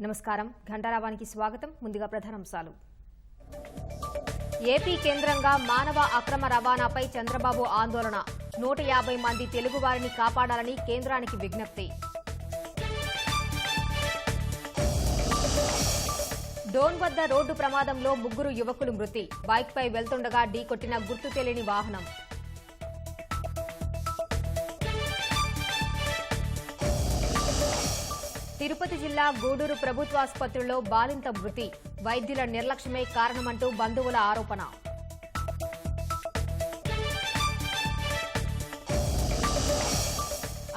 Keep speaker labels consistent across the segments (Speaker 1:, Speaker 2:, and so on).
Speaker 1: నమస్కారం ఘంటారావానికి స్వాగతం. ముందుగా ప్రధానాంశాలు. ఏపీ కేంద్రంగా మానవ అక్రమ రవాణాపై చంద్రబాబు ఆందోళన. 150 మంది తెలుగువారిని కాపాడాలని కేంద్రానికి విజ్ఞప్తి. డోన్ వద్ద రోడ్డు ప్రమాదంలో 3 యువకులు మృతి. బైక్పై వెళ్తుండగా ఢీకొట్టిన గుర్తు తెలియని వాహనం. తిరుపతి జిల్లా గూడూరు ప్రభుత్వాసుపత్రిలో బాలింత మృతి. వైద్యుల నిర్లక్ష్యమే కారణమంటూ బంధువుల ఆరోపణ.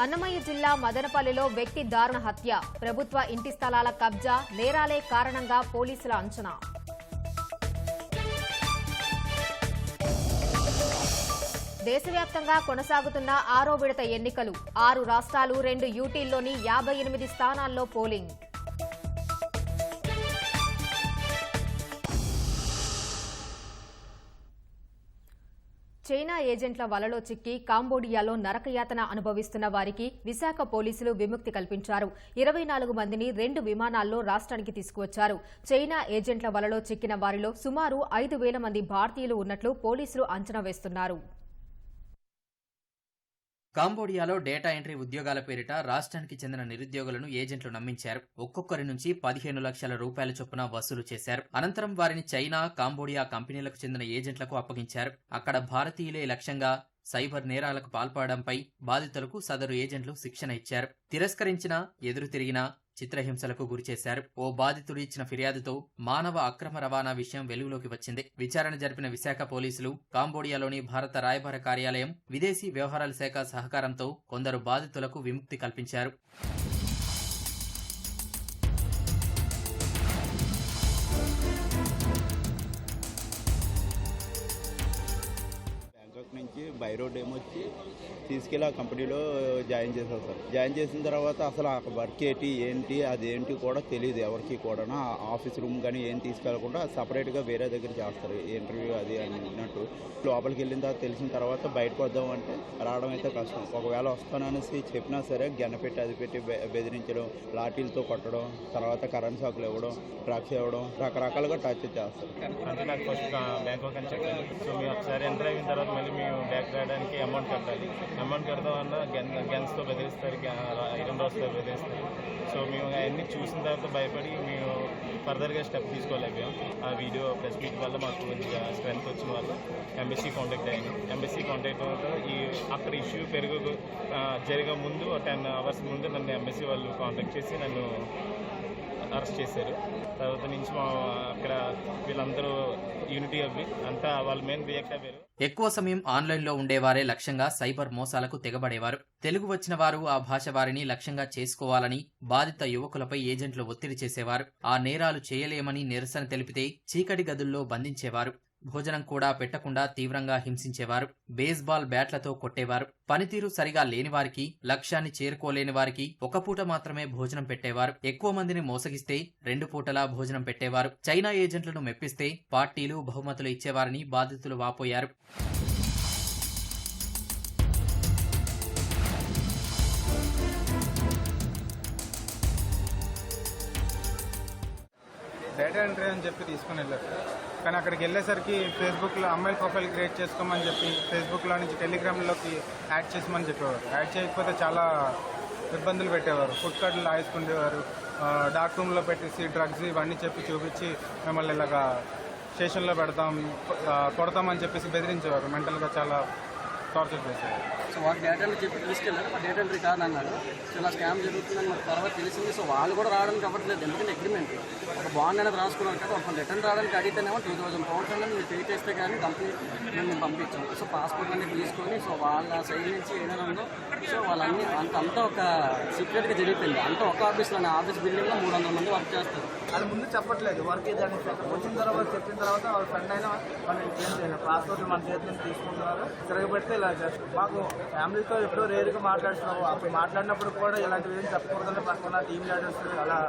Speaker 1: అన్నమయ్య జిల్లా మదనపల్లిలో వ్యక్తి దారుణ హత్య. ప్రభుత్వ ఇంటి స్థలాల కబ్జా, నేరాలే కారణంగా పోలీసుల అంచనా. దేశవ్యాప్తంగా కొనసాగుతున్న 6వ విడత ఎన్నికలు. 6 రాష్ట్రాలు 2 యూటీల్లోని 58 స్థానాల్లో పోలింగ్. చైనా ఏజెంట్ల వలలో చిక్కి కాంబోడియాలో నరకయాతన అనుభవిస్తున్న వారికి విశాఖ పోలీసులు విముక్తి కల్పించారు. 24 మందిని 2 విమానాల్లో రాష్ట్రానికి తీసుకువచ్చారు. చైనా ఏజెంట్ల వలలో చిక్కిన వారిలో సుమారు 5,000 మంది భారతీయులు ఉన్నట్లు పోలీసులు అంచనా వేస్తున్నారు.
Speaker 2: కాంబోడియాలో డేటా ఎంట్రీ ఉద్యోగాల పేరిట రాష్ట్రానికి చెందిన నిరుద్యోగులను ఏజెంట్లు నమ్మించారు. ఒక్కొక్కరి నుంచి 15 లక్షల రూపాయల చొప్పున వసూలు చేశారు. అనంతరం వారిని చైనా, కాంబోడియా కంపెనీలకు చెందిన ఏజెంట్లకు అప్పగించారు. అక్కడ భారతీయులే లక్ష్యంగా సైబర్ నేరాలకు పాల్పడడంపై బాధితులకు సదరు ఏజెంట్లు శిక్షణ ఇచ్చారు. తిరస్కరించినా, ఎదురు తిరిగినా చిత్రహింసలకు గురిచేశారు. ఓ బాధితుడు ఇచ్చిన ఫిర్యాదుతో మానవ అక్రమ రవాణా విషయం వెలుగులోకి వచ్చింది. విచారణ జరిపిన విశాఖ పోలీసులు, కాంబోడియాలోని భారత రాయబార కార్యాలయం, విదేశీ వ్యవహారాల శాఖ సహకారంతో కొందరు బాధితులకు విముక్తి కల్పించారు.
Speaker 3: నుంచి బై రోడ్ ఏమొచ్చి తీసుకెళ్ళి ఆ కంపెనీలో జాయిన్ చేశారు సార్. జాయిన్ చేసిన తర్వాత అసలు ఆ వర్క్ ఏంటి అదేంటి కూడా తెలియదు ఎవరికి కూడా. ఆఫీస్ రూమ్ కానీ ఏం తీసుకెళ్లకుండా సపరేట్గా వేరే దగ్గర చేస్తారు ఇంటర్వ్యూ అది అన్నట్టు. లోపలికి వెళ్ళిన తర్వాత తెలిసిన తర్వాత బయటకు వద్దాం అంటే రావడం అయితే కష్టం. ఒకవేళ వస్తాననేసి చెప్పినా సరే గన్నపెట్టి అది పెట్టి బెదిరించడం, లాఠీలతో కొట్టడం, తర్వాత కరెంట్ షాకులు ఇవ్వడం, డ్రగ్స్ ఇవ్వడం, రకరకాలుగా టచ్ చేస్తారు.
Speaker 4: అంటే నాకు ఫస్ట్ బ్యాంకాక్ అని చెప్పాలి. సో మేము ఒకసారి ఎంటర్ అయిన తర్వాత మళ్ళీ మేము బ్యాక్ రావడానికి అమౌంట్ కట్టాలి. అమౌంట్ కడతామన్నా గన్స్తో బెదిరిస్తారు, ఐరన్ రాడ్స్తో బెదిరిస్తారు. సో మేము అవన్నీ చూసిన తర్వాత భయపడి మేము ఫర్దర్గా స్టెప్ తీసుకోలేకపోయాం. ఆ వీడియో ప్రెస్ మీట్ వల్ల మాకు కొంచెం స్ట్రెంత్ వచ్చిన వల్ల ఎంబసీ కాంటాక్ట్ అయ్యింది. ఎంబసీ కాంటాక్ట్ వల్ల అక్కడ ఇష్యూ జరిగే ముందు 10 అవర్స్ ముందు నన్ను ఎంబసీ వాళ్ళు కాంటాక్ట్ చేసి నన్ను అరెస్ట్ చేశారు. తర్వాత నుంచి మా అక్కడ వీళ్ళందరూ యూనిటీ అవ్వి అంతా వాళ్ళ మెయిన్ రియాక్ట్ అయ్యారు.
Speaker 2: ఎక్కువ సమయం ఆన్లైన్లో ఉండేవారే లక్ష్యంగా సైబర్ మోసాలకు తెగబడేవారు. తెలుగు వచ్చిన వారు ఆ భాష వారిని లక్ష్యంగా చేసుకోవాలని బాధిత యువకులపై ఏజెంట్లు ఒత్తిడి చేసేవారు. ఆ నేరాలు చేయలేమని నిరసన తెలిపితే చీకటి గదుల్లో బంధించేవారు. భోజనం కూడా పెట్టకుండా తీవ్రంగా హింసించేవారు. బేస్బాల్ బ్యాట్లతో కొట్టేవారు. పనితీరు సరిగా లేని వారికి, లక్ష్యాన్ని చేరుకోలేని వారికి 1 పూట మాత్రమే భోజనం పెట్టేవారు. ఎక్కువ మందిని మోసగిస్తే 2 పూటలా భోజనం పెట్టేవారు. చైనా ఏజెంట్లను మెప్పిస్తే పార్టీలు, బహుమతులు ఇచ్చేవారని బాధితులు వాపోయారు.
Speaker 5: డేటా ఎంట్రీ అని చెప్పి తీసుకుని వెళ్ళారు. కానీ అక్కడికి వెళ్ళేసరికి ఫేస్బుక్లో అమ్మాయిల ప్రొఫైల్ క్రియేట్ చేసుకోమని చెప్పి ఫేస్బుక్లో నుంచి టెలిగ్రామ్లోకి యాడ్ చేసామని చెప్పేవారు. యాడ్ చేయకపోతే చాలా ఇబ్బందులు పెట్టేవారు. ఫుడ్ కార్డులు లాగేసుకునేవారు. డార్క్ రూమ్లో పెట్టేసి డ్రగ్స్ ఇవన్నీ చెప్పి చూపించి మిమ్మల్ని ఇలాగా స్టేషన్లో కొడతామని చెప్పేసి బెదిరించేవారు. మెంటల్గా చాలా టార్చర్ చేసేవారు.
Speaker 6: సో వాళ్ళు డేటా ఎంట్రీ చెప్పి తీసుకెళ్ళారు. ఆ డేటా ఎంట్రీ కాదన్నారు. సో ఇలా స్కామ్ జరుగుతుందని మాకు తర్వాత తెలిసింది. సో వాళ్ళు కూడా రావడానికి అవ్వట్లేదు. ఎందుకంటే అగ్రిమెంట్ ఒక బాండ్ అనేది రాసుకున్నారు కదా. ఒక రిటర్న్ రావడానికి అడిగితేనేమో 2,000 pounds అనేది మీరు పే చేస్తే కానీ కంపెనీ మేము పంపించాం. సో పాస్పోర్ట్ అన్ని తీసుకొని సో వాళ్ళ సైడ్ నుంచి ఏదైనా ఉందో సో వాళ్ళన్నీ అంతా ఒక సీక్రెట్గా జరిగిపోయింది. అంతా ఒక ఆఫీస్లోనే, ఆఫీస్ బిల్డింగ్లో 300 మంది వర్క్ చేస్తారు.
Speaker 7: అది ముందు చెప్పట్లేదు. వర్క్ ఏదని వచ్చిన తర్వాత చెప్పిన తర్వాత వాళ్ళ ఫ్రెండ్ అయినా వాళ్ళు ఏం చేయలేదు. పాస్పోర్ట్ మన చేతి నుంచి తీసుకుంటున్నారు. తిరగబెడితే ఇలా చేస్తారు. మాకు ఫ్యామిలీతో ఎప్పుడో రేరుగా మాట్లాడుతున్నావు. అప్పుడు మాట్లాడినప్పుడు కూడా ఇలాంటివి ఏం చెప్పకూడదని పక్కన టీమ్ లీడర్స్ అలా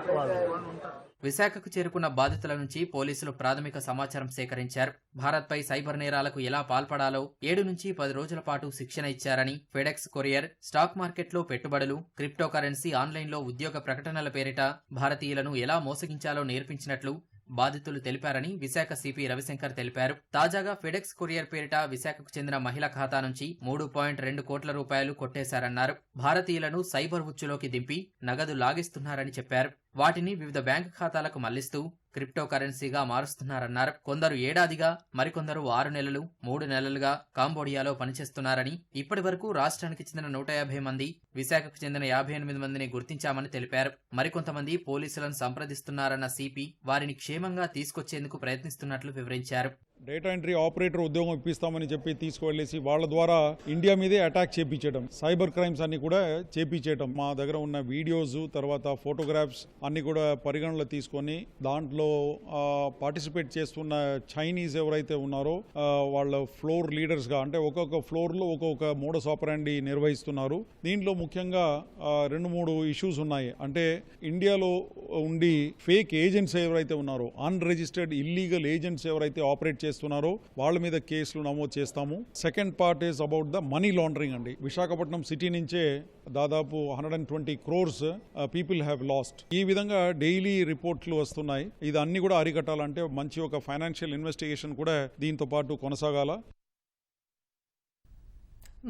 Speaker 7: ఉంటారు.
Speaker 2: విశాఖకు చేరుకున్న బాధితుల నుంచి పోలీసులు ప్రాథమిక సమాచారం సేకరించారు. భారత్పై సైబర్ నేరాలకు ఎలా పాల్పడాలో 7 నుంచి 10 రోజుల పాటు శిక్షణ ఇచ్చారని, ఫెడెక్స్ కొరియర్, స్టాక్ మార్కెట్లో పెట్టుబడులు, క్రిప్టో కరెన్సీ, ఆన్లైన్లో ఉద్యోగ ప్రకటనల పేరిట భారతీయులను ఎలా మోసగించాలో నేర్పించినట్లు బాధితులు తెలిపారని విశాఖ సిపి రవిశంకర్ తెలిపారు. తాజాగా ఫెడెక్స్ కొరియర్ పేరిట విశాఖకు చెందిన మహిళ ఖాతా నుంచి 3.2 కోట్ల రూపాయలు కొట్టేశారన్నారు. భారతీయులను సైబర్ ఉచ్చులోకి దింపి నగదు లాగిస్తున్నారని చెప్పారు. వాటిని వివిధ బ్యాంకు ఖాతాలకు మళ్లిస్తూ క్రిప్టో కరెన్సీగా మారుస్తున్నారన్నారు. కొందరు ఏడాదిగా, మరికొందరు 6 నెలలు, 3 నెలలుగా కాంబోడియాలో పనిచేస్తున్నారని, ఇప్పటి వరకు రాష్ట్రానికి చెందిన 150 మంది, విశాఖకు చెందిన 58 మందిని గుర్తించామని తెలిపారు. మరికొంతమంది పోలీసులను సంప్రదిస్తున్నారన్న సిపి వారిని క్షేమంగా తీసుకొచ్చేందుకు ప్రయత్నిస్తున్నట్లు వివరించారు.
Speaker 8: డేటా ఎంట్రీ ఆపరేటర్ ఉద్యోగం ఇప్పిస్తామని చెప్పి తీసుకువెళ్ళేసి వాళ్ళ ద్వారా ఇండియా మీదే అటాక్ చేపించడం, సైబర్ క్రైమ్స్ అన్ని కూడా చేపించడం. మా దగ్గర ఉన్న వీడియోస్, తర్వాత ఫోటోగ్రాఫ్స్ అన్ని కూడా పరిగణలో తీసుకొని దాంట్లో పార్టిసిపేట్ చేస్తున్న చైనీస్ ఎవరైతే ఉన్నారో వాళ్ళ ఫ్లోర్ లీడర్స్ గా, అంటే ఒక్కొక్క ఫ్లోర్ లో ఒక్కొక్క మోడస్ ఆపరాండి నిర్వహిస్తున్నారు. దీంట్లో ముఖ్యంగా 2-3 ఇష్యూస్ ఉన్నాయి. అంటే ఇండియాలో ఉండి ఫేక్ ఏజెంట్స్ ఎవరైతే ఉన్నారో, అన్రిజిస్టర్డ్ ఇల్లీగల్ ఏజెంట్స్ ఎవరైతే ఆపరేట్ చేస్తున్నారో వాళ్ళ మీద కేసులు నమోదు చేస్తాము. Second part is about the money laundering అండి. విశాఖపట్నం సిటీ నుంచే దాదాపు 120 crores పీపుల్ హ్యావ్ లాస్ట్. ఈ విధంగా డైలీ రిపోర్ట్లు వస్తున్నాయి. ఇది అన్ని కూడా అరికట్టాలంటే మంచి ఒక ఫైనాన్షియల్ ఇన్వెస్టిగేషన్ కూడా దీంతో పాటు కొనసాగాల.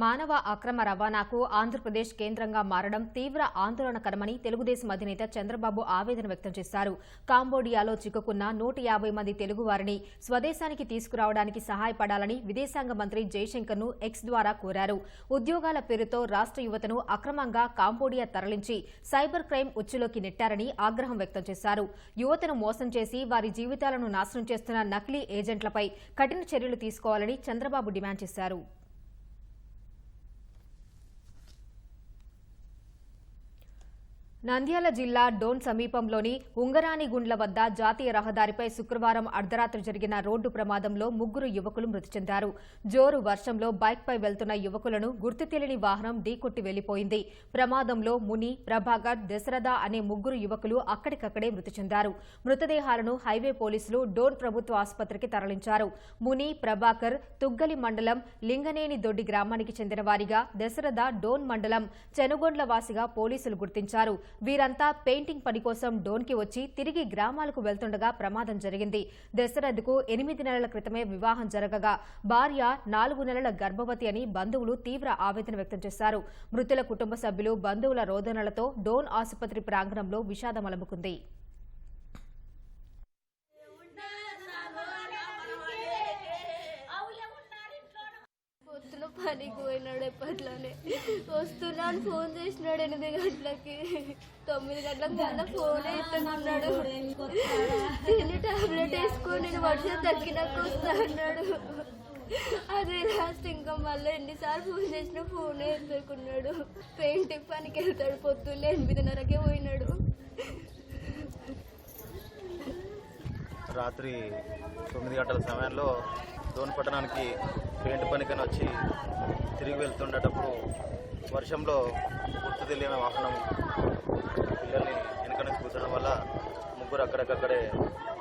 Speaker 1: మానవ అక్రమ రవాణాకు ఆంధ్రప్రదేశ్ కేంద్రంగా మారడం తీవ్ర ఆందోళనకరమని తెలుగుదేశం అధినేత చంద్రబాబు ఆవేదన వ్యక్తం చేశారు. కాంబోడియాలో చిక్కుకున్న 150 మంది తెలుగువారిని స్వదేశానికి తీసుకురావడానికి సహాయపడాలని విదేశాంగ మంత్రి జైశంకర్ను ఎక్స్ ద్వారా కోరారు. ఉద్యోగాల పేరుతో రాష్ట్ర యువతను అక్రమంగా కాంబోడియా తరలించి సైబర్ క్రైమ్ ఉచ్చులోకి నెట్టారని ఆగ్రహం వ్యక్తం చేశారు. యువతను మోసం చేసి వారి జీవితాలను నాశనం చేస్తున్న నకిలీ ఏజెంట్లపై కఠిన చర్యలు తీసుకోవాలని చంద్రబాబు డిమాండ్ చేశారు. నంద్యాల జిల్లా డోన్ సమీపంలోని ఉంగరానిగుండ్ల వద్ద జాతీయ రహదారిపై శుక్రవారం అర్ధరాత్రి జరిగిన రోడ్డు ప్రమాదంలో 3 యువకులు మృతి చెందారు. జోరు వర్షంలో బైక్పై వెళ్తున్న యువకులను గుర్తు తెలియని వాహనం ఢీకొట్టి వెళ్లిపోయింది. ప్రమాదంలో ముని, ప్రభాకర్, దశరథ అనే 3 యువకులు అక్కడికక్కడే మృతి చెందారు. మృతదేహాలను హైవే పోలీసులు డోన్ ప్రభుత్వ ఆసుపత్రికి తరలించారు. ముని, ప్రభాకర్ తుగ్గలి మండలం లింగనేని దొడ్డి గ్రామానికి చెందిన వారిగా, దశరథ డోన్ మండలం చెనుగొండ్ల వాసిగా పోలీసులు గుర్తించారు. వీరంతా పెయింటింగ్ పని కోసం డోన్కి వచ్చి తిరిగి గ్రామాలకు వెళ్తుండగా ప్రమాదం జరిగింది. దశరథ్కు 8 నెలల క్రితమే వివాహం జరగగా భార్య 4 నెలల గర్భవతి అని బంధువులు తీవ్ర ఆవేదన వ్యక్తం చేశారు. మృతుల కుటుంబ సభ్యులు, బంధువుల రోదనలతో డోన్ ఆసుపత్రి ప్రాంగణంలో విషాదం అలముకుంది.
Speaker 9: పనికి పోయినాడు. ఎప్పట్లోనే వస్తున్నాను ఫోన్ చేసినాడు 8 గంటలకి. 9 గంటలకు మళ్ళీ ఫోనే ఎత్తుకున్నాడు. తిని టాబ్లెట్ వేసుకొని నేను వర్షం తగ్గినాక వస్తా అన్నాడు. అదే లాస్ట్. ఇంకా మళ్ళీ ఎన్నిసార్లు ఫోన్ చేసినా ఫోనే ఎత్తుకున్నాడు. పెయింటింగ్ పనికి వెళ్తాడు. పొద్దున్నే 8:30కే పోయినాడు.
Speaker 4: రాత్రి 9 గంటల సమయంలో డోన్ పట్టణానికి పెయింట్ పనికని వచ్చి తిరిగి వెళ్తుండేటప్పుడు వర్షంలో గుర్తు తెలియని వాహనం పిల్లల్ని వెనక నుంచి కూర్చోడం వల్ల 3 అక్కడికక్కడే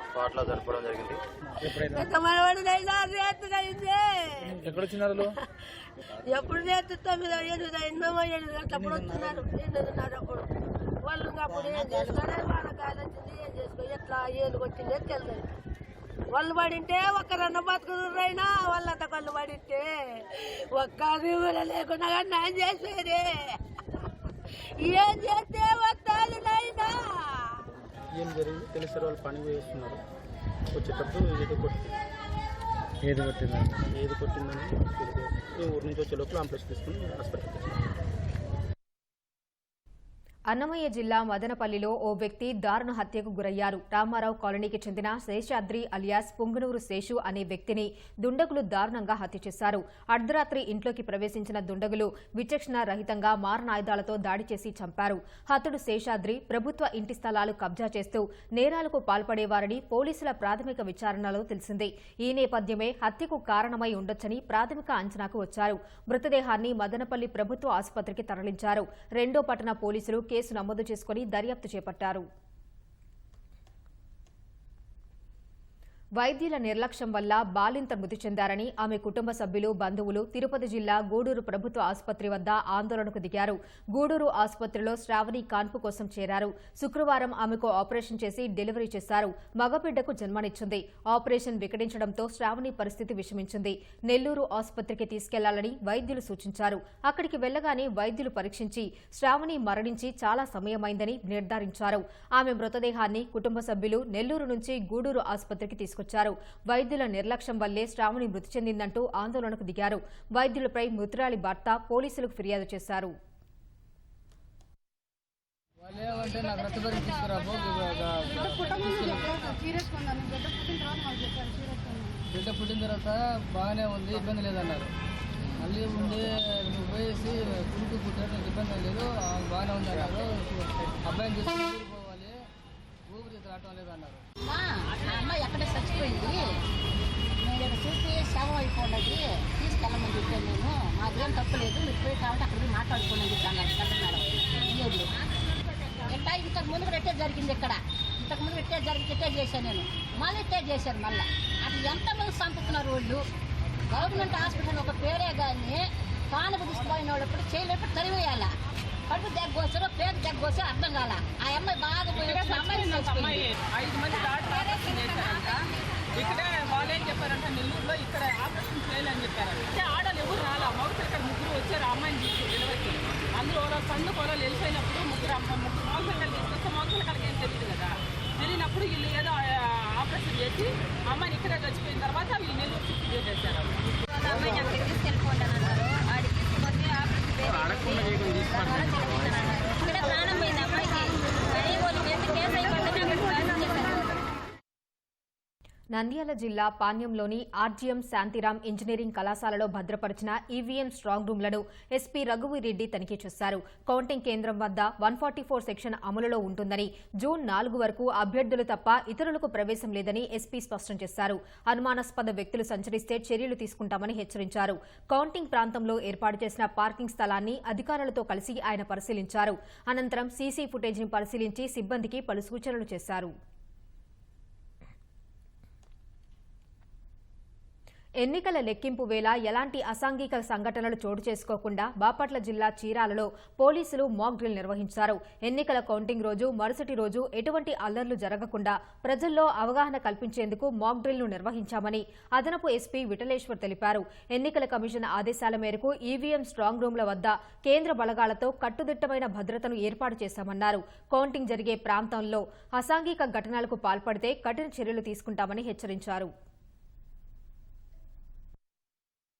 Speaker 4: స్పాట్లో చనిపోవడం జరిగింది.
Speaker 7: ఎక్కడ వచ్చినారు?
Speaker 9: ఎప్పుడు నేర్చుతాం 8 గంటలప్పుడు వస్తున్నారు. 8:30 వాళ్ళు అప్పుడు ఏం చేస్తారో వాళ్ళకి ఆలోచించి ఏం చేసుకో ఎట్లా ఏది కొట్టిందే తెలుసు. వాళ్ళు పడింటే ఒక్కరన్న బతుకుతుర్రైనా వాళ్ళంతా కళ్ళు పడింటే ఒక్కరి కూడా లేకుండా కానీ నేను చేసేది ఏం చేస్తే వస్తాను నైనా.
Speaker 5: ఏం జరిగింది తెలిసారు? వాళ్ళు పని వేస్తున్నారు. వచ్చేటప్పుడు ఏది కొట్టిందని ఊరి నుంచి వచ్చే లోపల అంబులెన్స్ తీసుకుని హాస్పిటల్కి వచ్చారు.
Speaker 1: అన్నమయ్య జిల్లా మదనపల్లిలో ఓ వ్యక్తి దారుణ హత్యకు గురయ్యారు. రామారావు కాలనీకి చెందిన శేషాద్రి అలియాస్ పుంగనూరు శేషు అనే వ్యక్తిని దుండగులు దారుణంగా హత్య చేశారు. అర్ధరాత్రి ఇంట్లోకి ప్రవేశించిన దుండగులు విచక్షణ రహితంగా మారణాయుధాలతో దాడి చేసి చంపారు. హతుడు శేషాద్రి ప్రభుత్వ ఇంటి స్థలాలు కబ్జా చేస్తూ నేరాలకు పాల్పడేవారని పోలీసుల ప్రాథమిక విచారణలో తెలిసింది. ఈ నేపథ్యమే హత్యకు కారణమై ఉండొచ్చని ప్రాథమిక అంచనాకు వచ్చారు. మృతదేహాన్ని మదనపల్లి ప్రభుత్వ ఆసుపత్రికి తరలించారు. రెండో పట్టణ పోలీసులు కేసు నమోదు చేసుకుని దర్యాప్తు చేపట్టారు. వైద్యుల నిర్లక్ష్యం వల్ల బాలింత మృతి చెందారని ఆమె కుటుంబ సభ్యులు, బంధువులు తిరుపతి జిల్లా గూడూరు ప్రభుత్వ ఆసుపత్రి వద్ద ఆందోళనకు దిగారు. గూడూరు ఆసుపత్రిలో శ్రావణి కాన్పు కోసం చేరారు. శుక్రవారం ఆమెకు ఆపరేషన్ చేసి డెలివరీ చేశారు. మగబిడ్డకు జన్మనిచ్చింది. ఆపరేషన్ వికటించడంతో శ్రావణి పరిస్థితి విషమించింది. నెల్లూరు ఆసుపత్రికి తీసుకెళ్లాలని వైద్యులు సూచించారు. అక్కడికి వెళ్లగానే వైద్యులు పరీక్షించి శ్రావణి మరణించి చాలా సమయమైందని నిర్ధారించారు. ఆమె మృతదేహాన్ని కుటుంబ సభ్యులు నెల్లూరు నుంచి గూడూరు ఆసుపత్రికి తీసుకొచ్చారు. వైద్యుల నిర్లక్ష్యం వల్లే శ్రావణి మృతి చెందిందంటూ ఆందోళనకు దిగారు. వైద్యులపై మృతురాలి భర్త పోలీసులకు ఫిర్యాదు చేశారు.
Speaker 6: బిడ్డ పుట్టిన తర్వాత బాగానే ఉంది, ఇబ్బంది లేదన్నారు. మళ్ళీ ఉండి నువ్వు పోయేసి కుడుకు పుట్టారు, నీకు ఇబ్బంది లేదు, బాగానే ఉంది అన్నారు. అబ్బాయిని తీసుకుని పోవాలి, ఊపిరి రావటం లేదన్నారు.
Speaker 10: అమ్మాయి ఎక్కడ చచ్చిపోయింది, నేను ఇక్కడ చూసి శవం అయిపోయినది తీసుకెళ్ళమని చెప్పాను. నేను మాకేం తప్పలేదు, మీరు పోయి కాబట్టి అక్కడ మాట్లాడుకోండి చెప్పాను. మేడం ఇయ్యదు ఎట్టా ఇంతకు ముందు కూడా ఎట్టే జరిగింది, ఇక్కడ ఇంతకు ముందు ఎట్టే చేశాను నేను, మళ్ళీ ఎట్టే చేశాను. మళ్ళీ అట్లా ఎంతమంది చంపుతున్నారు వాళ్ళు. గవర్నమెంట్ హాస్పిటల్ ఒక పేరే కానీ కానుక తీసుకుపోయిన వాళ్ళు ఎప్పుడు చేయలేప్పుడు తరివేయాల. కడుపు దగ్గోసారో పేరు దగ్గోసే అర్థం కాల. ఆ అమ్మాయి బాగా పోయి అమ్మాయి
Speaker 11: 5 మంది డాక్టర్ ఆపరేషన్ చేశారంట. ఇక్కడే వాళ్ళు ఏం చెప్పారంటే నెల్లూరులో ఇక్కడ ఆపరేషన్ చేయాలని చెప్పారు. అంటే ఆడలు ఎవరు రాలా, మగపిల్లలు ఇక్కడ 3 వచ్చారు అమ్మాయిని తీసుకుని డెలివరీకి. అందులో కన్ను పొలాలు వెళ్ళిపోయినప్పుడు ముగ్గురు మగపిల్లలు తీసుకొస్తే మగపిల్లలకి ఏం తెలియదు కదా. వెళ్ళినప్పుడు వీళ్ళు ఏదో ఆపరేషన్ చేసి అమ్మాయిని ఇక్కడే చచ్చిపోయిన తర్వాత వీళ్ళు నెల్లూరు షిఫ్ట్ చేసేసారు.
Speaker 10: అమ్మాయిని అక్కడికి తీసుకెళ్ళిపోంటానన్నారు. ఆడికి తీసుకొచ్చి ఆపరేషన్ ఇక్కడ ప్రాణం పోయింది అమ్మాయికి. కేసు అయిపోయింది.
Speaker 1: నంద్యాల జిల్లా పాణ్యంలోని ఆర్జీఎం శాంతిరాం ఇంజనీరింగ్ కళాశాలలో భద్రపరిచిన ఈవీఎం స్ట్రాంగ్ రూమ్లను ఎస్పీ రఘువీరెడ్డి తనిఖీ చేశారు. కౌంటింగ్ కేంద్రం వద్ద 144 సెక్షన్ అమలులో ఉంటుందని, జూన్ 4 వరకు అభ్యర్థులు తప్ప ఇతరులకు ప్రవేశం లేదని ఎస్పీ స్పష్టం చేశారు. అనుమానాస్పద వ్యక్తులు సంచరిస్తే చర్యలు తీసుకుంటామని హెచ్చరించారు. కౌంటింగ్ ప్రాంతంలో ఏర్పాటు చేసిన పార్కింగ్ స్థలాన్ని అధికారులతో కలిసి ఆయన పరిశీలించారు. అనంతరం సీసీ ఫుటేజ్ని పరిశీలించి సిబ్బందికి పలు సూచనలు చేశారు. ఎన్నికల లెక్కింపు వేళ ఎలాంటి అసాంఘిక సంఘటనలు చోటు చేసుకోకుండా బాపట్ల జిల్లా చీరాలలో పోలీసులు మాక్ డ్రిల్ నిర్వహించారు. ఎన్నికల కౌంటింగ్ రోజు, మరుసటి రోజు ఎటువంటి అల్లర్లు జరగకుండా ప్రజల్లో అవగాహన కల్పించేందుకు మాక్ డ్రిల్ను నిర్వహించామని అదనపు ఎస్పీ విఠలేశ్వర్ తెలిపారు. ఎన్నికల కమిషన్ ఆదేశాల మేరకు ఈవీఎం స్ట్రాంగ్ రూమ్ల వద్ద కేంద్ర బలగాలతో కట్టుదిట్టమైన భద్రతను ఏర్పాటు చేశామన్నారు. కౌంటింగ్ జరిగే ప్రాంతంలో అసాంఘిక ఘటనలకు పాల్పడితే కఠిన చర్యలు తీసుకుంటామని హెచ్చరించారు.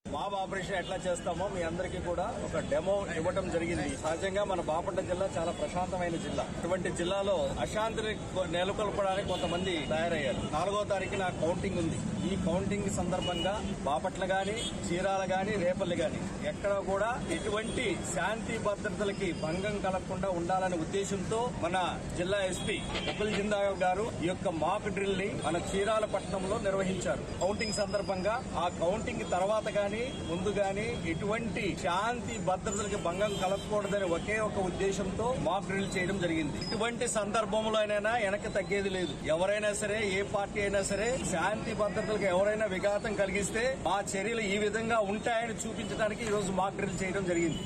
Speaker 12: మాబ్ ఆపరేషన్ ఎట్లా చేస్తామో మీ అందరికీ కూడా ఒక డెమో ఇవ్వడం జరిగింది. సహజంగా మన బాపట్ల జిల్లా చాలా ప్రశాంతమైన జిల్లా. ఇటువంటి జిల్లాలో అశాంతిని నెలకొల్పడానికి కొంతమంది తయారయ్యారు. 4వ తారీఖున కౌంటింగ్ ఉంది. ఈ కౌంటింగ్ సందర్భంగా బాపట్ల గాని, చీరాల గాని, రేపల్లి గాని ఎక్కడ కూడా ఎటువంటి శాంతి భద్రతలకి భంగం కలగకుండా ఉండాలనే ఉద్దేశంతో మన జిల్లా ఎస్పీ ముకుల్ జిందాల్ గారు ఈ యొక్క మాక్ డ్రిల్ ని మన చీరాల పట్టణంలో నిర్వహించారు. కౌంటింగ్ సందర్భంగా ఆ కౌంటింగ్ తర్వాత గాని ముందు గాని ఎటువంటి శాంతి భద్రతలకి భంగం కలగకూడదని ఒకే ఒక ఉద్దేశంతో మాక్ డ్రిల్ చేయడం జరిగింది. ఇటువంటి సందర్భంలో అయినా వెనక్కి తగ్గేది లేదు. ఎవరైనా సరే, ఏ పార్టీ అయినా సరే శాంతి భద్రతలకు ఎవరైనా విఘాతం కలిగిస్తే ఆ చర్యలు ఈ విధంగా ఉంటాయని చూపించడానికి ఈ రోజు మాక్ డ్రిల్ చేయడం జరిగింది.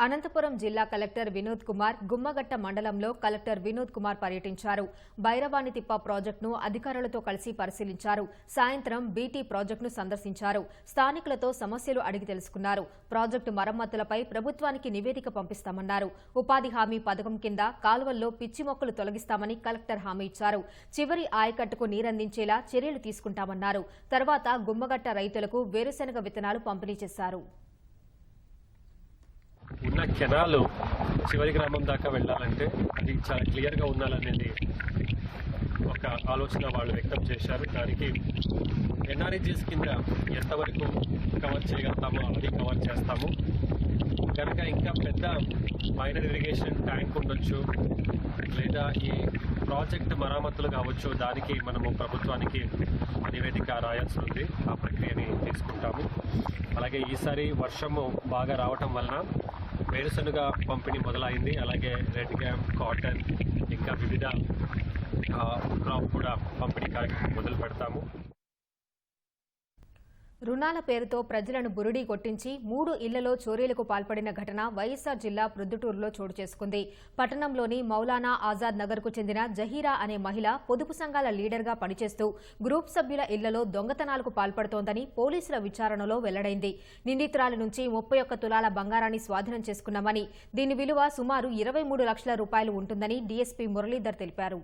Speaker 1: అనంతపురం జిల్లా కలెక్టర్ వినోద్ కుమార్ గుమ్మగట్ట మండలంలో కలెక్టర్ వినోద్ కుమార్ పర్యటించారు. బైరవాణితిప్ప ప్రాజెక్టును అధికారులతో కలిసి పరిశీలించారు. సాయంత్రం బీటీ ప్రాజెక్టును సందర్శించారు. స్థానికులతో సమస్యలు అడిగి తెలుసుకున్నారు. ప్రాజెక్టు మరమ్మతులపై ప్రభుత్వానికి నివేదిక పంపిస్తామన్నారు. ఉపాధి హామీ పథకం కింద కాలువల్లో పిచ్చి మొక్కలు తొలగిస్తామని కలెక్టర్ హామీ ఇచ్చారు. చివరి ఆయకట్టుకు నీరందించేలా చర్యలు తీసుకుంటామన్నారు. తర్వాత గుమ్మగట్ట రైతులకు వేరుశెనగ విత్తనాలు పంపిణీ చేశారు.
Speaker 13: ఉన్న కెనాలు చివరి గ్రామం దాకా వెళ్ళాలంటే అది చాలా క్లియర్గా ఉండాలనేది ఒక ఆలోచన వాళ్ళు వ్యక్తం చేశారు. దానికి ఎన్ఆర్ఈజీఎస్ కింద ఎంతవరకు కవర్ చేయగలుగుతామో అది కవర్ చేస్తాము. కనుక ఇంకా పెద్ద మైనర్ ఇరిగేషన్ ట్యాంక్ ఉండొచ్చు, లేదా ఈ ప్రాజెక్ట్ మరామతులు కావచ్చు, దానికి మనము ప్రభుత్వానికి నివేదిక రాయాల్సి ఉంది. ఆ ప్రక్రియని తీసుకుంటాము. అలాగే ఈసారి వర్షము బాగా రావటం వలన వేరుశనగ పంపిణీ మొదలైంది. అలాగే రెడ్ గ్యామ్, కాటన్, ఇంకా వివిధ క్రాప్ కూడా పంపిణీ కార్యక్రమం మొదలు పెడతాము.
Speaker 1: రుణాల పేరుతో ప్రజలను బురుడీ కొట్టించి 3 ఇళ్లలో చోరీలకు పాల్పడిన ఘటన వైఎస్సార్ జిల్లా ప్రొద్దుటూరులో చోటు చేసుకుంది. పట్టణంలోని మౌలానా ఆజాద్ నగర్కు చెందిన జహీరా అనే మహిళ పొదుపు సంఘాల లీడర్గా పనిచేస్తూ గ్రూప్ సభ్యుల ఇళ్లలో దొంగతనాలకు పాల్పడుతోందని పోలీసుల విచారణలో వెల్లడైంది. నిందితురాలి నుంచి 31 తులాల బంగారాన్ని స్వాధీనం చేసుకున్నామని, దీని విలువ సుమారు 23 లక్షల రూపాయలు ఉంటుందని డీఎస్పీ మురళీధర్ తెలిపారు.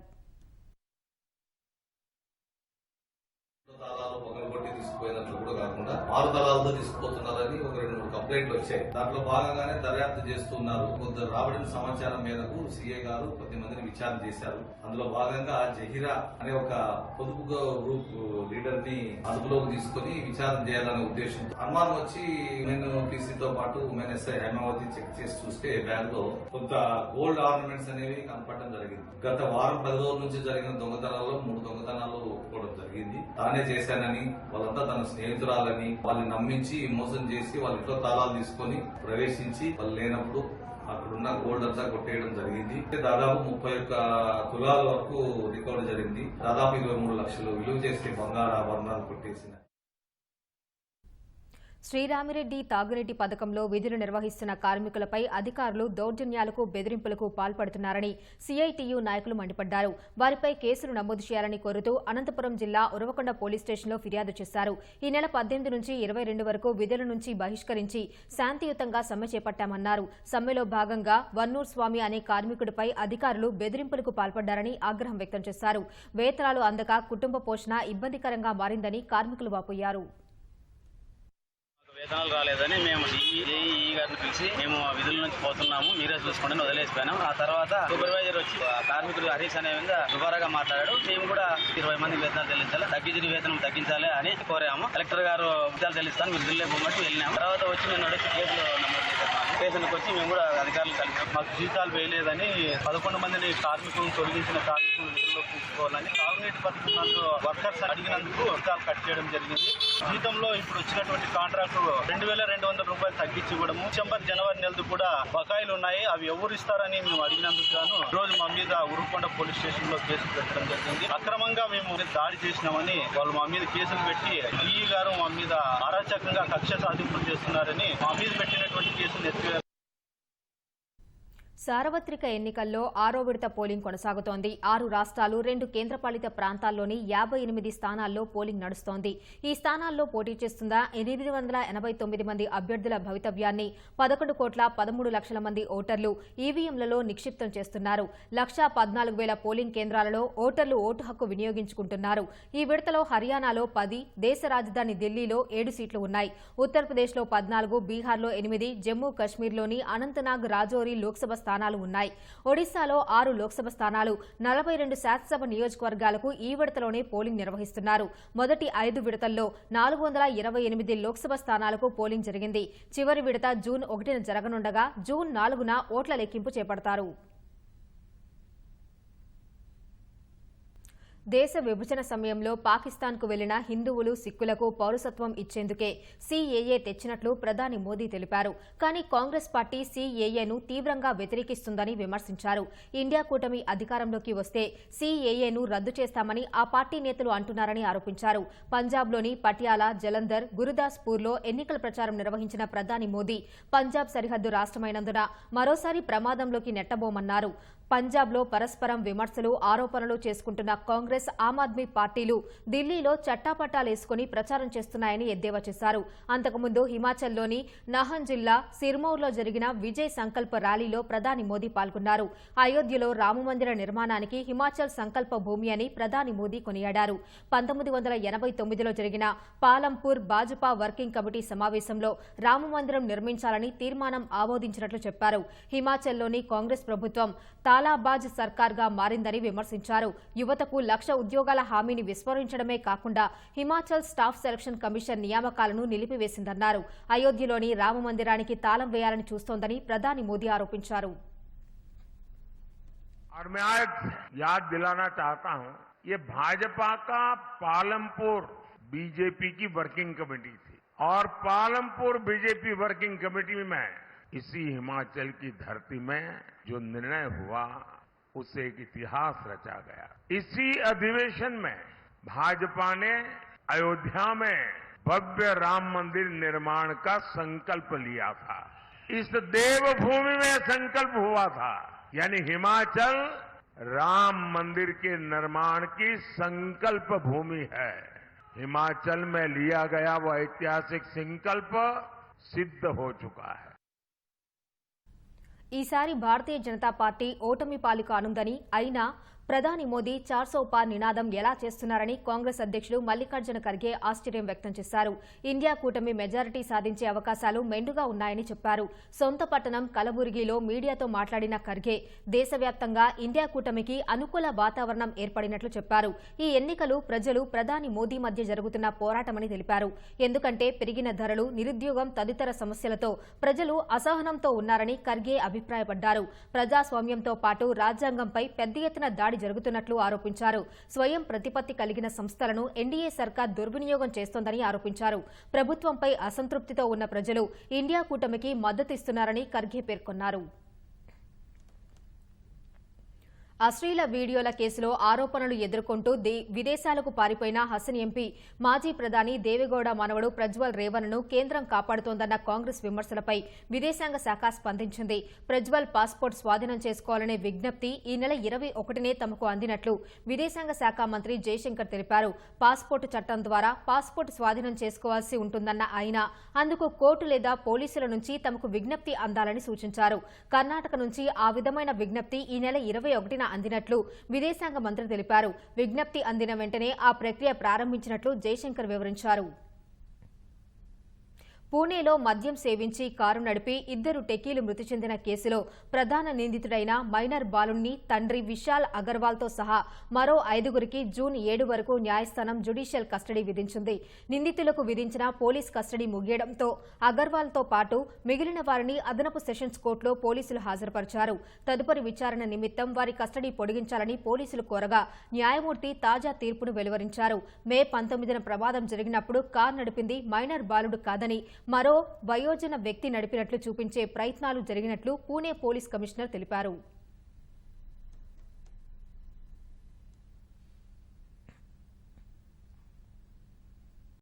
Speaker 14: తీసుకుపోయినట్లు కూడా కాకుండా 6 తలాలతో తీసుకుపోతున్నారని ఒక 2-3 కంప్లైంట్లు వచ్చాయి. దాంట్లో భాగంగానే దర్యాప్తు చేస్తున్నారు. కొంత రాబడిన సమాచారం మేరకు సీఐ గారు 10 మందిని విచారణ చేశారు. అందులో భాగంగా జహీరా అనే ఒక పొదుపు గ్రూప్ లీడర్ ని అదుపులోకి తీసుకుని విచారణ చేయాలనే ఉద్దేశంతో అనుమానం వచ్చి నేను పీసీతో పాటు ఎస్ఐ హైమావతి చెక్ చేసి చూస్తే బ్యాగ్ లో కొంత గోల్డ్ ఆర్నమెంట్స్ అనేవి కనపడడం జరిగింది. గత వారం 10 రోజుల నుంచి జరిగిన దొంగతనాల్లో 3 దొంగతనాలు ఒప్పుకోవడం జరిగింది. తానే చేశానని, వాళ్ళంతా తన స్నేహితురాలని వాళ్ళని నమ్మించి మోసం చేసి వాళ్ళ ఇంట్లో తాళాలు తీసుకొని ప్రవేశించి వాళ్ళు లేనప్పుడు అక్కడున్న గోల్డ్ అంతా కొట్టేయడం జరిగింది. దాదాపు 31 తులాల వరకు రికవరీ జరిగింది. దాదాపు 23 లక్షలు విలువ చేసే బంగారు ఆభరణాలు కొట్టేసిన.
Speaker 1: శ్రీరామిరెడ్డి తాగునీటి పథకంలో విధులు నిర్వహిస్తున్న కార్మికులపై అధికారులు దౌర్జన్యాలకు, బెదిరింపులకు పాల్పడుతున్నారని సిఐటియు నాయకులు మండిపడ్డారు. వారిపై కేసులు నమోదు చేయాలని కోరుతూ అనంతపురం జిల్లా ఉరవకొండ పోలీస్ స్టేషన్లో ఫిర్యాదు చేశారు. ఈ నెల 18 నుంచి 22 వరకు విధుల నుంచి బహిష్కరించి శాంతియుతంగా సమ్మె చేపట్టామన్నారు. సమ్మెలో భాగంగా వన్నూర్ స్వామి అనే కార్మికుడిపై అధికారులు బెదిరింపులకు పాల్పడ్డారని ఆగ్రహం వ్యక్తం చేశారు. వేతనాలు అందక కుటుంబ పోషణ ఇబ్బందికరంగా మారిందని కార్మికులు వాపోయారు.
Speaker 6: వేతనాలు రాలేదని మేము ఈ గారిని పిలిచి మేము విధుల నుంచి పోతున్నాము, మీరే చూసుకోండి వదిలేసిపోయినాం. ఆ తర్వాత సూపర్వైజర్ వచ్చి కార్మికుడు హరీష్ అనే దుబారాగా మాట్లాడాడు. మేము కూడా 20 మందికి వేతనాలు చెల్లించాలి, తగ్గించిన వేతనం తగ్గించాలి అని కోరాము. కలెక్టర్ గారు విధాలు చెల్లిస్తాను మీరు విధులే పోమని వెళ్ళినాము. తర్వాత వచ్చి నేను వచ్చి కేసులు నమోదు చేశాను. స్టేషన్కి వచ్చి మేము కూడా అధికారులు కలిసాం. మాకు జీతాలు వేయలేదని 11 మందిని కార్మికులను తొలగించిన కార్మికులు విధుల్లో తీసుకోవాలని తాగునీటి పథకం వర్కర్స్ అడిగినందుకు జీతాలు కట్ చేయడం జరిగింది. జీతంలో ఇప్పుడు వచ్చినటువంటి కాంట్రాక్టు 2200 రూపాయలు తగ్గించి ఇవ్వడము, డిసెంబర్ జనవరి నెలలు కూడా బకాయిలు ఉన్నాయి, అవి ఎవరు ఇస్తారని మేము అడిగినందుకు గాను రోజు మా మీద ఉరుకొండ పోలీస్ స్టేషన్ లో కేసులు పెట్టడం జరిగింది. అక్రమంగా మేము దాడి చేసినామని వాళ్ళు మా మీద కేసులు పెట్టి ఈ గారు మా మీద అరాచకంగా కక్ష సాధింపులు చేస్తున్నారని మా మీద పెట్టినటువంటి కేసులు ఎత్తివేయాలి.
Speaker 1: సార్వత్రిక ఎన్నికల్లో 6వ విడత పోలింగ్ కొనసాగుతోంది. 6 రాష్ట్రాలు, 2 కేంద్రపాలిత ప్రాంతాల్లోని 58 స్థానాల్లో పోలింగ్ నడుస్తోంది. ఈ స్థానాల్లో పోటీ చేస్తున్న 889 మంది అభ్యర్థుల భవితవ్యాన్ని 11,13,00,000 మంది ఓటర్లు ఈవీఎంలలో నిక్షిప్తం చేస్తున్నారు. 1,14,000 పోలింగ్ కేంద్రాలలో ఓటర్లు ఓటు హక్కు వినియోగించుకుంటున్నారు. ఈ విడతలో హర్యానాలో 10, దేశ రాజధాని ఢిల్లీలో 7 సీట్లు ఉన్నాయి. ఉత్తరప్రదేశ్లో 14, బీహార్లో 8, జమ్మూ కశ్మీర్లోని అనంతనాగ్, రాజౌరి లోక్సభ స్థానాలు ఉన్నాయి. ఒడిశాలో 6 లోక్సభ స్థానాలు, 42 శాసనసభ నియోజకవర్గాలకు ఈ విడతలోనే పోలింగ్ నిర్వహిస్తున్నారు. మొదటి 5 విడతల్లో 428 లోక్సభ స్థానాలకు పోలింగ్ జరిగింది. చివరి విడత జూన్ 1న జరగనుండగా జూన్ 4న ఓట్ల లెక్కింపు చేపడతారు. దేశ విభజన సమయంలో పాకిస్తాన్కు వెళ్లిన హిందువులు, సిక్కులకు పౌరసత్వం ఇచ్చేందుకే సీఏఏ తెచ్చినట్లు ప్రధాని మోదీ తెలిపారు. కానీ కాంగ్రెస్ పార్టీ సీఏఏను తీవ్రంగా వ్యతిరేకిస్తుందని విమర్శించారు. ఇండియా కూటమి అధికారంలోకి వస్తే సీఏఏను రద్దు చేస్తామని ఆ పార్టీ నేతలు అంటున్నారని ఆరోపించారు. పంజాబ్లోని పటియాలా, జలంధర్, గురుదాస్పూర్లో ఎన్నికల ప్రచారం నిర్వహించిన ప్రధాని మోదీ పంజాబ్ సరిహద్దు రాష్ట్రమైనందున మరోసారి ప్రమాదంలోకి నెట్టబోమన్నారు. పంజాబ్లో పరస్పరం విమర్శలు ఆరోపణలు చేసుకుంటున్న కాంగ్రెస్ ఆమ్ ఆద్మీ పార్టీలు ఢిల్లీలో చట్టాపట్టాలేసుకుని ప్రచారం చేస్తున్నాయని ఎద్దేవా చేశారు. అంతకుముందు హిమాచల్లోని నహన్ జిల్లా సిర్మౌర్లో జరిగిన విజయ్ సంకల్ప ర్యాలీలో ప్రధాని మోదీ పాల్గొన్నారు. అయోధ్యలో రామమందిర నిర్మాణానికి హిమాచల్ సంకల్ప భూమి అని ప్రధాని మోదీ కొనియాడారు. 1989లో జరిగిన పాలంపూర్ భాజపా వర్కింగ్ కమిటీ సమావేశంలో రామమందిరం నిర్మించాలని తీర్మానం ఆమోదించినట్లు చెప్పారు. హిమాచల్లోని కాంగ్రెస్ ప్రభుత్వం తాలాబాజ్ సర్కార్గా మారిందని విమర్శించారు. యువతకు 1,00,000 ఉద్యోగాల హామీని విస్మరించడమే కాకుండా హిమాచల్ స్టాఫ్ సెలక్షన్ కమిషన్ నియామకాలను నిలిపివేసిందన్నారు. అయోధ్యలోని రామమందిరానికి తాళం వేయాలని చూస్తోందని ప్రధాని మోదీ ఆరోపించారు.
Speaker 15: और मैं आज याद दिलाना चाहता हूं, ये भाजपा का पालमपुर बीजेपी की वर्किंग कमेटी थी और पालमपुर बीजेपी वर्किंग कमेटी में इसी हिमाचल की धरती में जो निर्णय हुआ उससे एक इतिहास रचा गया. इसी अधिवेशन में भाजपा ने अयोध्या में भव्य राम मंदिर निर्माण का संकल्प लिया था. इस देवभूमि में संकल्प हुआ था, यानी हिमाचल राम मंदिर के निर्माण की संकल्प भूमि है. हिमाचल में लिया गया वो ऐतिहासिक संकल्प सिद्ध हो चुका है.
Speaker 1: ఈసారి భారతీయ జనతా పార్టీ ఓటమి పాలు కానుందని, అయినా ప్రధాని మోదీ 400 పార్ నినాదం ఎలా చేస్తున్నారని కాంగ్రెస్ అధ్యక్షుడు మల్లికార్జున ఖర్గే ఆశ్చర్యం వ్యక్తం చేశారు. ఇండియా కూటమి మెజారిటీ సాధించే అవకాశాలు మెండుగా ఉన్నాయని చెప్పారు. సొంత పట్టణం కలబుర్గిలో మీడియాతో మాట్లాడిన ఖర్గే దేశవ్యాప్తంగా ఇండియా కూటమికి అనుకూల వాతావరణం ఏర్పడినట్లు చెప్పారు. ఈ ఎన్నికలు ప్రజలు ప్రధాని మోదీ మధ్య జరుగుతున్న పోరాటమని తెలిపారు. ఎందుకంటే పెరిగిన ధరలు, నిరుద్యోగం తదితర సమస్యలతో ప్రజలు అసహనంతో ఉన్నారని ఖర్గే అభిప్రాయపడ్డారు. ప్రజాస్వామ్యంతో పాటు రాజ్యాంగంపై పెద్ద ఎత్తున దాడి జరుగుతున్నట్లు ఆరోపించారు. స్వయం ప్రతిపత్తి కలిగిన సంస్థలను ఎన్డీఏ సర్కార్ దుర్వినియోగం చేస్తోందని ఆరోపించారు. ప్రభుత్వంపై అసంతృప్తితో ఉన్న ప్రజలు ఇండియా కూటమికి మద్దతిస్తున్నారని ఖర్గే పేర్కొన్నారు. అశ్లీల వీడియోల కేసులో ఆరోపణలు ఎదుర్కొంటూ విదేశాలకు పారిపోయిన హసన్ ఎంపీ మాజీ ప్రధాని దేవేగౌడ మనవడు ప్రజ్వల్ రేవణ్ను కేంద్రం కాపాడుతోందన్న కాంగ్రెస్ విమర్శలపై విదేశాంగ శాఖ స్పందించింది. ప్రజ్వల్ పాస్పోర్ట్ స్వాధీనం చేసుకోవాలనే విజ్ఞప్తి ఈ నెల 21నే తమకు అందినట్లు విదేశాంగ శాఖ మంత్రి జయశంకర్ తెలిపారు. పాస్పోర్టు చట్టం ద్వారా పాస్పోర్ట్ స్వాధీనం చేసుకోవాల్సి ఉంటుందన్న ఆయన అందుకు కోర్టు లేదా పోలీసుల నుంచి తమకు విజ్ఞప్తి అందాలని సూచించారు. కర్ణాటక నుంచి ఆ విధమైన విజ్ఞప్తి ఈ నెల 21న అందినట్లు విదేశాంగ మంత్రి తెలిపారు. విజ్ఞప్తి అందిన వెంటనే ఆ ప్రక్రియ ప్రారంభించినట్లు జయశంకర్ వివరించారు. పూణేలో మద్యం సేవించి కారు నడిపి 2 టెకీలు మృతి చెందిన కేసులో ప్రధాన నిందితుడైన మైనర్ బాలుని తండ్రి విశాల్ అగర్వాల్తో సహా మరో 5గురికి జూన్ 7 వరకు న్యాయస్థానం జ్యుడిషియల్ కస్టడీ విధించింది. నిందితులకు విధించిన పోలీస్ కస్టడీ ముగియడంతో అగర్వాల్తో పాటు మిగిలిన వారిని అదనపు సెషన్స్ కోర్టులో పోలీసులు హాజరుపరిచారు. తదుపరి విచారణ నిమిత్తం వారి కస్టడీ పొడిగించాలని పోలీసులు కోరగా న్యాయమూర్తి తాజా తీర్పును వెలువరించారు. మే 19న ప్రమాదం జరిగినప్పుడు కారు నడిపింది మైనర్ బాలుడు కాదని మరో వయోజన వ్యక్తి నడిపినట్లు చూపించే ప్రయత్నాలు జరిగినట్లు పూణే పోలీస్ కమిషనర్ తెలిపారు.